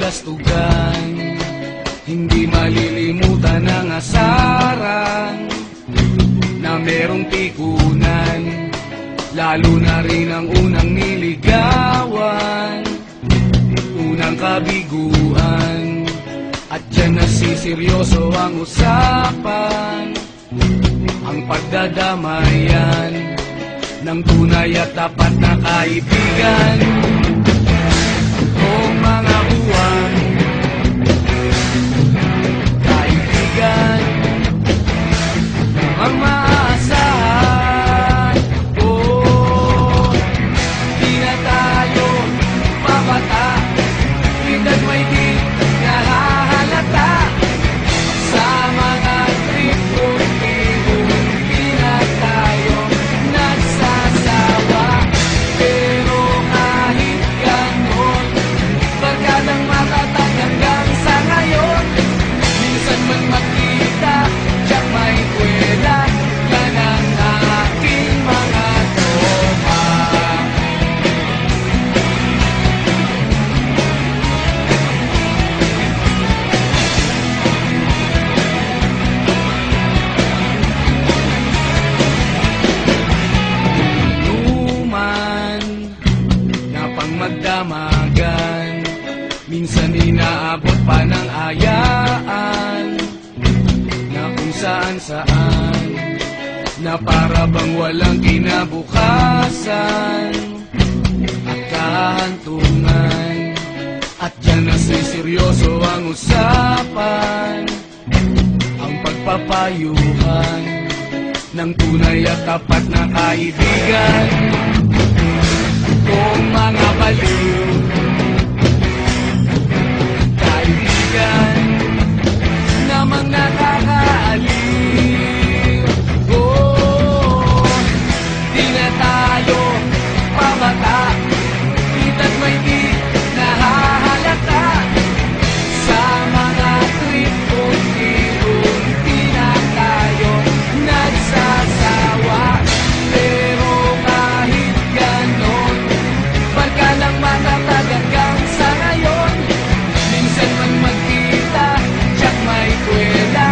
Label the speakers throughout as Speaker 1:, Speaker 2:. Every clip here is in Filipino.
Speaker 1: kastugan, hindi malilimutan ang asaran na merong pikunan, lalo na rin ang unang niligawan, unang kabiguan. At dyan nasiseryoso ang usapan, ang pagdadamayan ng tunay at tapat na kaibigan. Kung mga buwan, kaibigan, ang maaasahan. Oh, di na tayo mabata, pinag may di nahahalata sa mga trip-trip-trip. Di na tayo nagsasawa, pero kahit ganon, barkadang matatag hanggang sa ngayon. Minsan man magkita, tiyak may kwela, yan ang aking mga tropa. Inuman na pang magdamagan, minsan inaabot pa ng ayaan, na kung saan-saan, na para bang walang kinabukasan at kahantungan. At dyan na seryoso ang usapan, ang pagpapayuhan ng tunay at tapat na kaibigan. Kung mga baliw, kaibigan, namang nakakaaliw. Oh, di na tayo pabata, ita't may di nahahalata sa mga trip-trip-trip. Di na tayo nagsasawa, pero kahit ganon, barkadang matatag hanggang sa ngayon. Minsan man magkita, tiyak may kwela,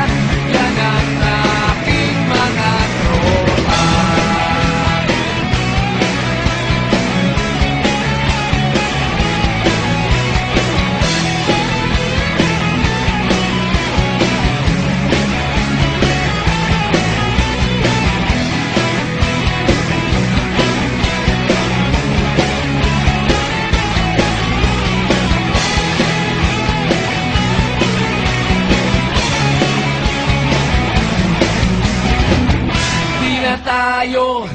Speaker 1: yan ang aking mga tropa. Di na tayo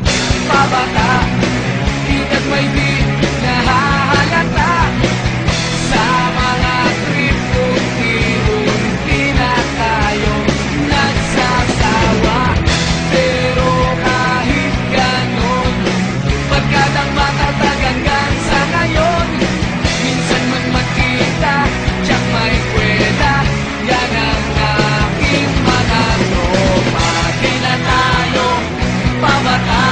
Speaker 1: pabata, ita't may di nahahalata sa mga trip-trip-trip. Di na tayo nagsasawa, pero kahit ganon, barkadang matatag hanggang sa ngayon. Minsan man magkita, tiyak may kwela, yan ang aking mga tropa. Di na tayo pabata,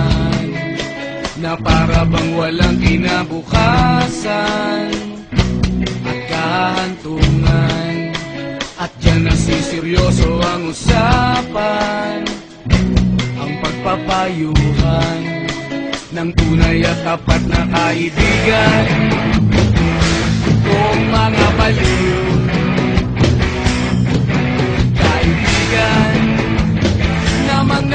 Speaker 1: kalokohan na para bang walang kinabukasan at kahantungan. At dyan nasiseryoso ang usapan, ang pagpapayuhan ng tunay at tapat na kaibigan. Kung mga baliw kaibigan namang